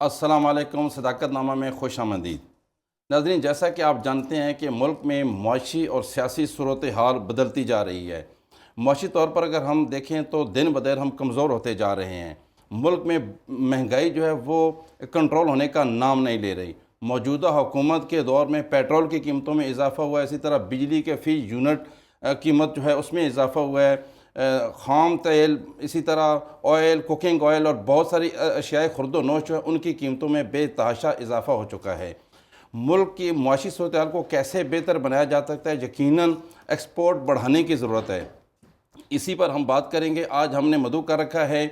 السلام علیکم، صداقت نامہ میں خوش آمدید ناظرین۔ جیسا کہ آپ جانتے ہیں کہ ملک میں معاشی اور سیاسی صورتحال بدلتی جا رہی ہے۔ معاشی طور پر اگر ہم دیکھیں تو دن بدر ہم کمزور ہوتے جا رہے ہیں۔ ملک میں مہنگائی جو ہے وہ کنٹرول ہونے کا نام نہیں لے رہی۔ موجودہ حکومت کے دور میں پیٹرول کی قیمتوں میں اضافہ ہوا ہے، اسی طرح بجلی کے فی یونٹ قیمت جو ہے اس میں اضافہ ہوا ہے۔ خام تیل، اسی طرح آئل، کوکنگ آئل اور بہت ساری اشیاء خرد و نوش جو ہے ان کی قیمتوں میں بے تحاشا اضافہ ہو چکا ہے۔ ملک کی معاشی صورتحال کو کیسے بہتر بنایا جا سکتا ہے؟ یقیناً ایکسپورٹ بڑھانے کی ضرورت ہے۔ اسی پر ہم بات کریں گے۔ آج ہم نے مدعو کر رکھا ہے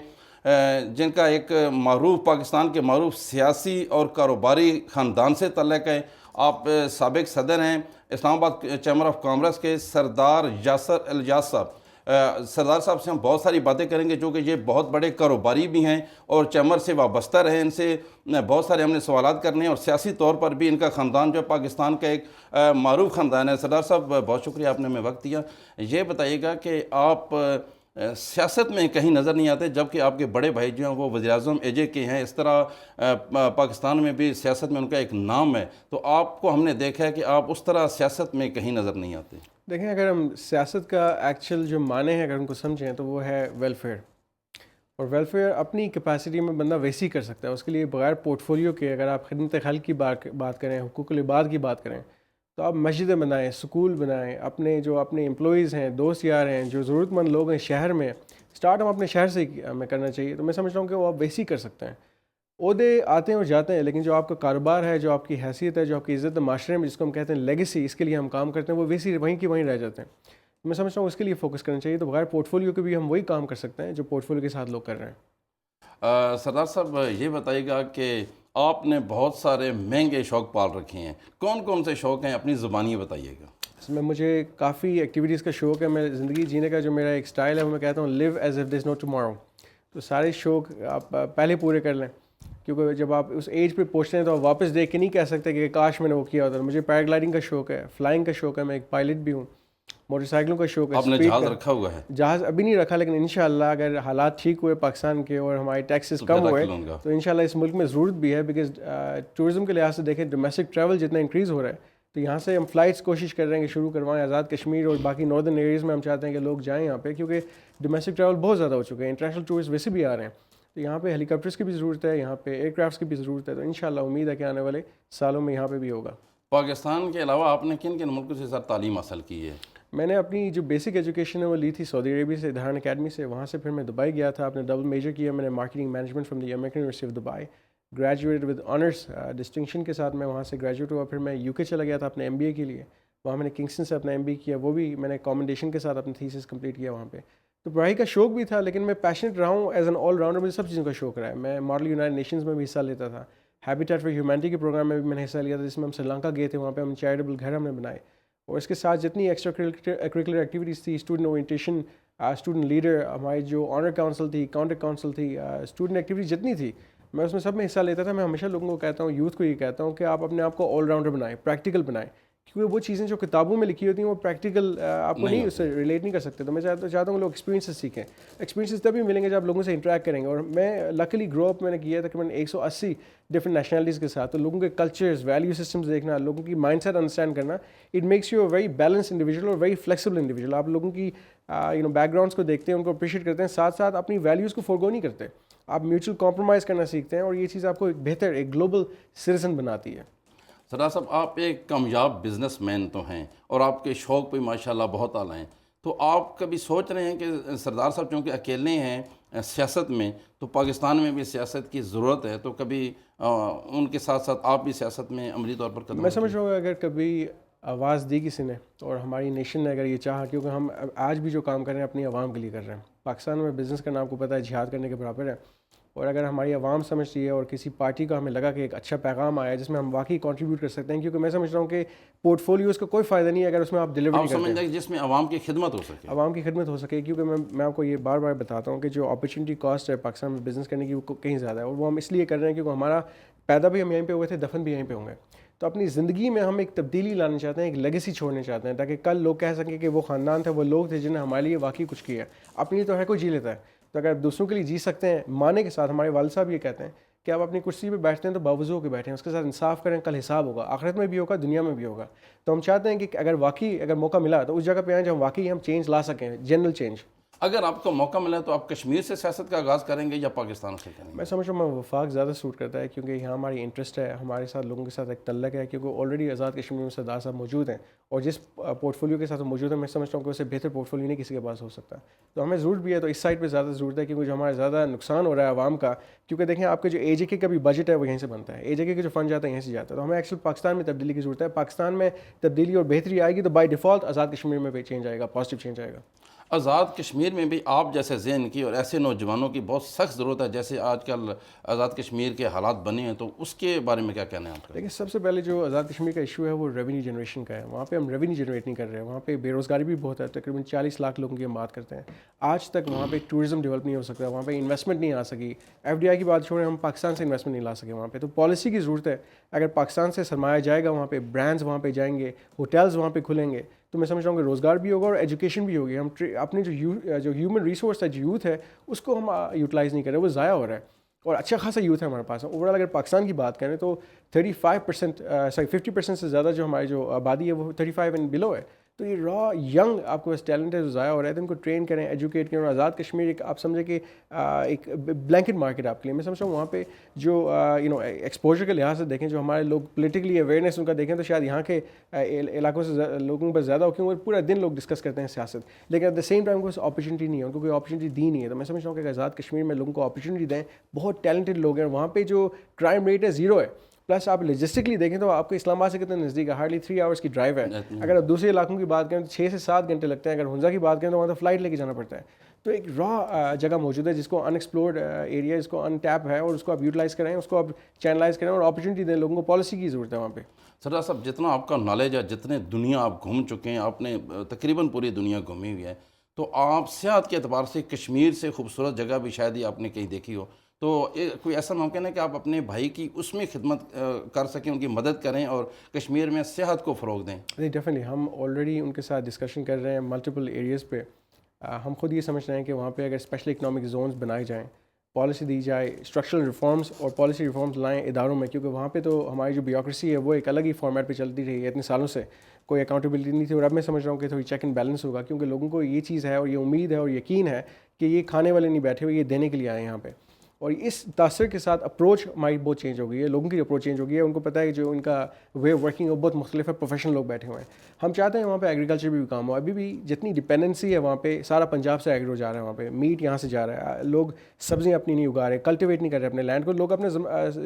جن کا ایک معروف پاکستان کے معروف سیاسی اور کاروباری خاندان سے تعلق ہے۔ آپ سابق صدر ہیں اسلام آباد چیمبر آف کامرس کے، سردار یاسر الیاس صاحب۔ سردار صاحب سے ہم بہت ساری باتیں کریں گے، جو کہ یہ بہت بڑے کاروباری بھی ہیں اور چیمبر سے وابستہ رہے۔ ان سے بہت سارے ہم نے سوالات کرنے ہیں، اور سیاسی طور پر بھی ان کا خاندان جو پاکستان کا ایک معروف خاندان ہے۔ سردار صاحب بہت شکریہ، آپ نے ہمیں وقت دیا۔ یہ بتائیے گا کہ آپ سیاست میں کہیں نظر نہیں آتے، جبکہ آپ کے بڑے بھائی جو ہیں وہ وزیر اعظم اے جے کے ہیں۔ اس طرح پاکستان میں بھی سیاست میں ان کا ایک نام ہے، تو آپ کو ہم نے دیکھا ہے کہ آپ اس طرح سیاست میں کہیں نظر نہیں آتے۔ دیکھیں، اگر ہم سیاست کا ایکچوئل جو معنی ہے اگر ان کو سمجھیں تو وہ ہے ویلفیئر، اور ویلفیئر اپنی کیپیسٹی میں بندہ ویسی کر سکتا ہے۔ اس کے لیے بغیر پورٹ فولیو کے اگر آپ خدمت خلق کی بات کریں، حقوق العباد کی بات کریں، تو آپ مسجدیں بنائیں، سکول بنائیں، اپنے امپلائیز ہیں، دوست یار ہیں، جو ضرورت مند لوگ ہیں شہر میں، سٹارٹ ہم اپنے شہر سے ہمیں کرنا چاہیے۔ تو میں سمجھتا ہوں کہ وہ آپ ویسی کر سکتے ہیں۔ عہدے آتے ہیں اور جاتے ہیں، لیکن جو آپ کا کاروبار ہے، جو آپ کی حیثیت ہے، جو آپ کی عزت معاشرے میں جس کو ہم کہتے ہیں لیگیسی، اس کے لیے ہم کام کرتے ہیں، وہ ویسی وہیں کی وہیں رہ جاتے ہیں۔ میں سمجھتا ہوں اس کے لیے فوکس کرنا چاہیے۔ تو بغیر پورٹ فولیو کے بھی ہم وہی کام کر سکتے ہیں جو پورٹ فولیو کے ساتھ لوگ کر رہے ہیں۔ سردار صاحب یہ بتائیے گا کہ آپ نے بہت سارے مہنگے شوق پال رکھے ہیں، کون کون سے شوق ہیں؟ اپنی زبانی بتائیے گا۔ اس میں مجھے کافی ایکٹیویٹیز کا شوق ہے۔ میں زندگی جینے کا جو میرا ایک سٹائل ہے وہ میں کہتا ہوں live as if there is no tomorrow. تو سارے شوق آپ پہلے پورے کر لیں، کیونکہ جب آپ اس ایج پہ پہنچتے ہیں تو آپ واپس دیکھ کے نہیں کہہ سکتے کہ کاش میں نے وہ کیا ہوتا۔ مجھے پیراگلائڈنگ کا شوق ہے، فلائنگ کا شوق ہے، میں ایک پائلٹ بھی ہوں، موٹر سائیکلوں کا شوق ہے۔ آپ نے جہاز رکھا ہوا ہے؟ جہاز ابھی نہیں رکھا، لیکن انشاءاللہ اگر حالات ٹھیک ہوئے پاکستان کے اور ہمارے ٹیکسز کم ہوئے تو انشاءاللہ اس ملک میں ضرورت بھی ہے، بیکاز ٹورزم کے لحاظ سے دیکھیں ڈومیسٹک ٹریول جتنا انکریز ہو رہا ہے، تو یہاں سے ہم فلائٹس کوشش کر رہے ہیں کہ شروع کروائیں آزاد کشمیر اور باقی ناردرن ایریز میں۔ ہم چاہتے ہیں کہ لوگ جائیں یہاں پہ، کیونکہ ڈومیسٹک ٹریول بہت زیادہ ہو چکے ہیں، انٹرنیشنل ٹورسٹ ویسے بھی آ رہے ہیں، تو یہاں پہ ہیلی کاپٹرس کی بھی ضرورت ہے، یہاں پہ ایئر کرافٹس کی بھی ضرورت ہے۔ تو انشاءاللہ امید ہے کہ آنے والے سالوں میں یہاں پہ بھی ہوگا۔ پاکستان کے علاوہ آپ نے کن کن ملکوں سے سر تعلیم حاصل کی ہے؟ میں نے اپنی جو بیسک ایجوکیشن ہے وہ لی تھی سعودی عربیہ سے، دھارن اکیڈمی سے۔ وہاں سے پھر میں دبئی گیا تھا، اپنے ڈبل میجر کیا میں نے marketing management from the American university of Dubai, graduate with honours distinction کے ساتھ میں وہاں سے گریجویٹ ہوا۔ پھر میں یو کے چلا گیا تھا اپنے ایم بی اے کے لیے، وہاں میں نے کنگسٹن سے اپنا ایم بی اے کیا، وہ بھی میں نے کامنڈیشن کے ساتھ اپنی تھیسس کمپلیٹ کیا وہاں پہ۔ تو پڑھائی کا شوق بھی تھا، لیکن میں پیشنیٹ رہا ہوں ایز این آل راؤنڈر، مجھے سب چیزوں کا شوق رہا ہے۔ میں ماڈل یونائٹڈ نیشنز میں بھی حصہ لیتا تھا، ہیبیٹیٹ فار ہیومینٹی کے پروگرام میں بھی میں نے حصہ لیا تھا، جس میں ہم سری لنکا گئے تھے، وہاں پہ ہم چیریٹیبل گھر ہم نے بنائے، اور اس کے ساتھ جتنی ایکسٹرا کریکولر ایکٹیویٹیز تھی، اسٹوڈنٹ اورینٹیشن، اسٹوڈنٹ لیڈر، ہماری جو آنر کاؤنسل تھی، کاؤنٹر کاؤنسل تھی، اسٹوڈنٹ ایکٹیویٹیز جتنی تھی، میں اس میں سب میں حصہ لیتا تھا۔ میں ہمیشہ لوگوں کو کہتا ہوں، یوتھ کو یہ کہتا ہوں کہ آپ اپنے آپ کو آل راؤنڈر بنائیں، پریکٹیکل بنائیں، کیونکہ وہ چیزیں جو کتابوں میں لکھی ہوتی ہیں وہ پریکٹیکل آپ کو نہیں اس سے ریلیٹ نہیں کر سکتے۔ تو میں چاہتا ہوں لوگ ایکسپیرینسز سیکھیں۔ ایکسپیرینسز تبھی ملیں گے جب لوگوں سے انٹریکٹ کریں گے، اور میں لکلی گرو اپ میں نے کیا ہے تقریباً 180 ڈفرنٹ نیشنلٹیز کے ساتھ، تو لوگوں کے کلچرز، ویلیو سسٹمز دیکھنا، لوگوں کی مائنڈ سیٹ انڈرسٹینڈ کرنا، it makes you a very balance individual اور ویری فلیکسیبل انڈیویجول۔ آپ لوگوں کی بیک گراؤنڈس کو دیکھتے ہیں، ان کو اپریشیٹ کرتے ہیں، ساتھ ساتھ اپنی ویلیوز کو فورگو نہیں کرتے، آپ میوچل کمپرومائز کرنا سیکھتے ہیں، اور یہ چیز آپ کو ایک بہتر ایک گلوبل سٹیزن بناتی ہے۔ سردار صاحب، آپ ایک کامیاب بزنس مین تو ہیں اور آپ کے شوق بھی ماشاءاللہ بہت اعلیٰ ہیں، تو آپ کبھی سوچ رہے ہیں کہ سردار صاحب چونکہ اکیلے ہیں سیاست میں، تو پاکستان میں بھی سیاست کی ضرورت ہے، تو کبھی ان کے ساتھ ساتھ آپ بھی سیاست میں عملی طور پر قدم میں سمجھ رہا ہوں اگر کبھی آواز دی کسی نے اور ہماری نیشن نے اگر یہ چاہا، کیونکہ ہم آج بھی جو کام کر رہے ہیں اپنی عوام کے لیے کر رہے ہیں، پاکستان میں بزنس کرنا آپ کو پتہ ہے جہاد کرنے کے برابر ہے، اور اگر ہماری عوام سمجھتی ہے اور کسی پارٹی کا ہمیں لگا کہ ایک اچھا پیغام آیا ہے جس میں ہم واقعی کنٹریبیوٹ کر سکتے ہیں، کیونکہ میں سمجھ رہا ہوں کہ پورٹ فولیوز کا کوئی فائدہ نہیں ہے اگر اس میں آپ ڈیلیور نہیں کرتے ہیں، جس میں عوام کی خدمت ہو سکے، عوام کی خدمت ہو سکے۔ کیونکہ میں آپ کو یہ بار بار بتاتا ہوں کہ جو اپرچونٹی کاسٹ ہے پاکستان میں بزنس کرنے کی وہ کہیں زیادہ ہے، اور وہ ہم اس لیے کر رہے ہیں کیونکہ ہمارا پیدا بھی ہم یہیں پہ ہوئے تھے، دفن بھی یہیں پہ ہوں گے۔ تو اپنی زندگی میں ہم ایک تبدیلی لانا چاہتے ہیں، ایک لیگیسی چھوڑنا چاہتے ہیں، تاکہ کل لوگ کہہ سکیں کہ وہ خاندان تھے، وہ لوگ تھے جنہوں نے ہمارے لیے واقعی کچھ کیا ہے۔ اپنی تو ہر کوئی جی لیتا ہے، تو اگر دوسروں کے لیے جی سکتے ہیں معنی کے ساتھ، ہمارے والد صاحب یہ کہتے ہیں کہ آپ اپنی کرسی پہ بیٹھتے ہیں تو باوضو کے بیٹھیں، اس کے ساتھ انصاف کریں، کل حساب ہوگا، آخرت میں بھی ہوگا، دنیا میں بھی ہوگا. تو ہم چاہتے ہیں کہ اگر موقع ملا تو اس جگہ پہ آئیں جہاں واقعی ہم چینج لا سکیں، جنرل چینج. اگر آپ کو موقع ملے تو آپ کشمیر سے سیاست کا آغاز کریں گے یا پاکستان سے کریں گے؟ میں سمجھ رہا ہوں وفاق زیادہ سوٹ کرتا ہے، کیونکہ یہاں ہماری انٹرسٹ ہے، ہمارے ساتھ لوگوں کے ساتھ ایک تعلق ہے، کیونکہ آلریڈی آزاد کشمیر میں سردار صاحب موجود ہیں، اور جس پورٹ فولیو کے ساتھ وہ موجود ہیں میں سمجھتا ہوں کہ اسے بہتر پورٹ فولیو نہیں کسی کے پاس ہو سکتا. تو ہمیں ضرورت بھی ہے، تو اس سائڈ پہ زیادہ ضرورت ہے، کیونکہ جو ہمارا زیادہ نقصان ہو رہا ہے عوام کا، کیونکہ دیکھیں آپ کے جو اے جے کے کا بھی بجٹ ہے وہ یہیں سے بنتا ہے، اے جے کے کا جو فنڈ جاتا ہے یہیں سے جاتا ہے. تو ہمیں ایکچوئل پاکستان میں تبدیلی کی ضرورت ہے. پاکستان میں تبدیلی اور بہتری آئے گی تو بائی ڈیفالٹ آزاد کشمیر میں بھی چینج آئے گا، پازیٹیو چینج آئے گا. آزاد کشمیر میں بھی آپ جیسے ذہن کی اور ایسے نوجوانوں کی بہت سخت ضرورت ہے، جیسے آج کل آزاد کشمیر کے حالات بنے ہیں، تو اس کے بارے میں کیا کہنا ہے آپ کا؟ لیکن سب سے پہلے جو آزاد کشمیر کا ایشو ہے وہ ریونیو جنریشن کا ہے. وہاں پہ ہم ریونیو جنریٹ نہیں کر رہے ہیں، وہاں پہ بے روزگاری بھی بہت ہے، تقریباً 40 لاکھ لوگوں کی ہم بات کرتے ہیں. آج تک وہاں پہ ٹورزم ڈیولپ نہیں ہو سکتا، وہاں پہ انویسٹمنٹ نہیں آ سکی. ایف ڈی آئی کی بات چھوڑیں، ہم پاکستان سے انویسٹمنٹ نہیں لا سکے وہاں پہ. تو پالیسی کی ضرورت ہے. اگر پاکستان سے سرمایہ جائے گا وہاں پہ، برانڈز وہاں پہ جائیں گے، ہوٹلز وہاں پہ کھلیں گے، تو میں سمجھ رہا ہوں کہ روزگار بھی ہوگا اور ایجوکیشن بھی ہوگی. ہم اپنی جو ہیومن ریسورس ہے، جو یوتھ ہے، اس کو ہم یوٹیلائز نہیں کر رہے، وہ ضائع ہو رہا ہے. اور اچھا خاصا یوتھ ہے ہمارے پاس. اوور آل اگر پاکستان کی بات کریں تو 50% سے زیادہ جو ہماری جو آبادی ہے وہ 35 اینڈ بلو ہے. تو یہ را ینگ آپ کے پاس ٹیلنٹ ہے جو ضائع ہو رہا ہے، تو ان کو ٹرین کریں، ایجوکیٹ کریں. اور آزاد کشمیر ایک آپ سمجھیں کہ ایک بلینکٹ مارکیٹ آپ کے لیے. میں سمجھتا ہوں وہاں پہ جو ایکسپوجر کے لحاظ سے دیکھیں، جو ہمارے لوگ پولیٹیکلی اویئرنیس ان کا دیکھیں، تو شاید یہاں کے علاقوں سے لوگوں پر زیادہ ہو، کیونکہ پورا دن لوگ ڈسکس کرتے ہیں سیاست، لیکن ایٹ دا سیم ٹائم کوئی اپرچونیٹی نہیں ہے، ان کو کوئی اپرچونیٹی دی نہیں ہے. تو میں سمجھتا ہوں کہ آزاد کشمیر میں لوگوں کو اپرچونیٹی دیں. بہت ٹیلنٹڈ لوگ ہیں وہاں پہ، جو کرائم ریٹ ہے 0 ہے. پلس آپ لوجسٹکلی دیکھیں تو آپ کو اسلام آباد سے کتنے نزدیک ہے، ہارڈلی 3 آورس کی ڈرائیو ہے. اگر آپ دوسرے علاقوں کی بات کریں تو 6 سے 7 گھنٹے لگتے ہیں. اگر ہنزا کی بات کریں تو وہاں تو فلائٹ لے کے جانا پڑتا ہے. تو ایک را جگہ موجود ہے جس کو ان ایکسپلورڈ ایریا، جس کو ان ٹیپ ہے، اور اس کو آپ یوٹیلائز کریں، اس کو آپ چینلائز کریں اور اپرچونیٹی دیں. لوگوں کو پالیسی کی ضرورت ہے وہاں پہ. سردار صاحب، جتنا آپ کا نالج ہے، جتنے دنیا آپ گھوم چکے ہیں، آپ نے تقریباً پوری دنیا گھومی ہوئی ہے، تو آپ صحت کے اعتبار سے کشمیر سے خوبصورت جگہ بھی شاید ہی آپ نے کہیں دیکھی ہو، تو کوئی ایسا ممکن ہے کہ آپ اپنے بھائی کی اس میں خدمت کر سکیں، ان کی مدد کریں اور کشمیر میں صحت کو فروغ دیں؟ نہیں، ڈیفینیٹلی ہم آلریڈی ان کے ساتھ ڈسکشن کر رہے ہیں ملٹیپل ایریاز پہ. ہم خود یہ سمجھ رہے ہیں کہ وہاں پہ اگر اسپیشل اکنامک زونز بنائے جائیں، پالیسی دی جائے، اسٹرکچرل ریفارمز اور پالیسی ریفارمز لائیں اداروں میں، کیونکہ وہاں پہ تو ہماری جو بیوروکریسی ہے وہ ایک الگ ہی فارمیٹ پہ چلتی رہی ہے اتنے سالوں سے، کوئی اکاؤنٹیبلٹی نہیں تھی. اور اب میں سمجھ رہا ہوں کہ تھوڑی چیک اینڈ بیلنس ہوگا، کیونکہ لوگوں کو یہ چیز ہے اور یہ امید ہے اور یقین ہے کہ یہ کھانے والے نہیں بیٹھے ہوئے، یہ دینے کے لیے آئے ہیں یہاں پہ. اور اس تاثر کے ساتھ اپروچ ہماری بہت چینج ہو گئی ہے، لوگوں کی اپروچ چینج ہو گئی ہے. ان کو پتہ ہے کہ جو ان کا وے آف ورکنگ وہ بہت مختلف ہے، پروفیشنل لوگ بیٹھے ہوئے ہیں. ہم چاہتے ہیں وہاں پہ ایگریکلچر بھی کام ہو. ابھی بھی جتنی ڈپینڈنسی ہے وہاں پہ، سارا پنجاب سے ایگرو جا رہا ہے، وہاں پہ میٹ یہاں سے جا رہا ہے. لوگ سبزیاں اپنی نہیں اگا رہے، کلٹیویٹ نہیں کر رہے اپنے لینڈ کو، لوگ اپنے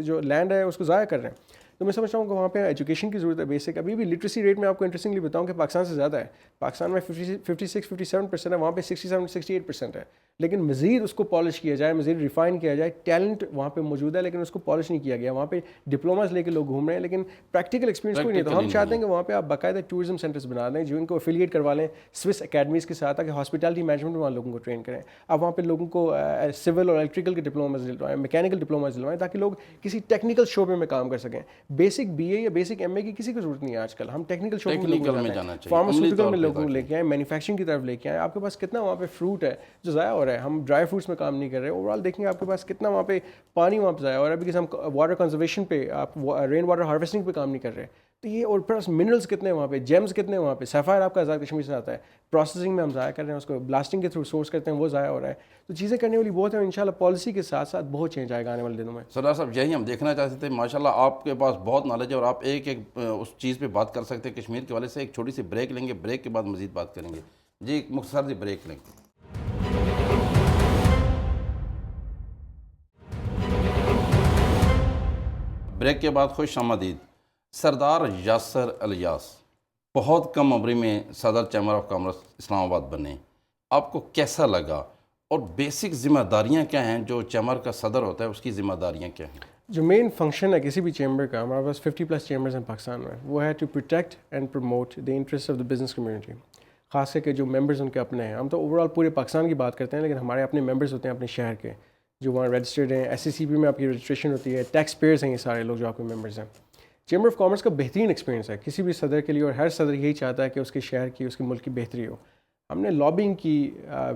جو لینڈ ہے اس کو ضائع کر رہے ہیں. تو میں سمجھتا ہوں کہ وہاں پہ ایجوکیشن کی ضرورت ہے بیسک. ابھی بھی لٹریسی ریٹ میں آپ کو انٹرسٹنگلی بتاؤں کہ پاکستان سے زیادہ ہے. پاکستان میں 56-57% ہے، وہاں پہ 67-68% ہے. لیکن مزید اس کو پالش کیا جائے، مزید ریفائن کیا جائے. ٹیلنٹ وہاں پہ موجود ہے لیکن اس کو پالش نہیں کیا گیا. وہاں پہ ڈپلوماز لے کے لوگ گھوم رہے ہیں لیکن پریکٹیکل ایکسپیرینس کوئی نہیں. تو ہم چاہتے ہیں کہ وہاں پہ آپ باقاعدہ ٹورزم سینٹرز بنا دیں جو ان کو افیلیٹ کروا لیں سوئس اکیڈمیز کے ساتھ، تاکہ ہاسپٹالٹی مینجمنٹ میں وہاں لوگوں کو ٹرین کریں. اب وہاں پہ لوگوں کو سول اور الیکٹریکل کے ڈپلوماز دلوائیں، میکینیکل ڈپلوماز دلوائیں، تاکہ لوگ کسی ٹیکنیکل شعبے میں کام کر سکیں. بیسک بی اے یا بیسک ایم اے کی کسی کو ضرورت نہیں ہے آج کل. ہم ٹیکنیکل شعبے میں جانا چاہیے، فارماسیوٹیکل میں لوگوں کو لے کے آئیں، مینوفیکچرنگ کی طرف لے کے آئیں. آپ کے پاس کتنا وہاں پہ فروٹ ہے جو ضائع ہو رہا ہے. ہم ڈرائی فروٹس میں کام نہیں کر رہے. اوور آل دیکھیں آپ کے پاس کتنا وہاں پہ پانی وہاں پہ ضائع ہو رہا ہے، بیکاز ہم واٹر کنزرویشن پہ، آپ رین واٹر ہارویسٹنگ پہ کام نہیں کر رہے. تو یہ اور پلس منرلس کتنے وہاں پہ، جیمز کتنے وہاں پہ. سیفائر آپ کا آزاد کشمیر سے آتا ہے، پروسیسنگ میں ہم ضائع کر رہے ہیں، اس کو بلاسٹنگ کے تھرو سورس کرتے ہیں، وہ ضائع ہو رہا ہے. تو چیزیں کرنے والی بہت ہیں. انشاءاللہ پالیسی کے ساتھ ساتھ بہت چینج آئے گا آنے والے دنوں میں. سردار صاحب، یہی ہم دیکھنا چاہتے تھے. ماشاءاللہ آپ کے پاس بہت نالج ہے اور آپ ایک اس چیز پہ بات کر سکتے ہیں کشمیر کے والے سے. ایک چھوٹی سی بریک لیں گے، بریک کے بعد مزید بات کریں گے. جی، ایک مختصر سی بریک لیں گے. بریک کے بعد خوش آمدید. سردار یاسر الیاس بہت کم عمری میں صدر چیمبر آف کامرس اسلام آباد بنے. آپ کو کیسا لگا اور بیسک ذمہ داریاں کیا ہیں جو چیمبر کا صدر ہوتا ہے، اس کی ذمہ داریاں کیا ہیں؟ جو مین فنکشن ہے کسی بھی چیمبر کا، ہمارے پاس 50+ چیمبرز ہیں پاکستان میں، وہ ہے to protect and promote the interest of the business community. خاص کر کے جو ممبرز ان کے اپنے ہیں. ہم تو اوور آل پورے پاکستان کی بات کرتے ہیں لیکن ہمارے اپنے ممبرز ہوتے ہیں اپنے شہر کے جو وہاں رجسٹرڈ ہیں. ایس سی سی پی میں آپ کی رجسٹریشن ہوتی ہے. ٹیکس پیئرز ہیں یہ سارے لوگ جو آپ کے ممبرز ہیں. چیمبر آف کامرس کا بہترین ایکسپیرینس ہے کسی بھی صدر کے لیے، اور ہر صدر یہی چاہتا ہے کہ اس کے شہر کی، اس کے ملک کی بہتری ہو. ہم نے لابنگ کی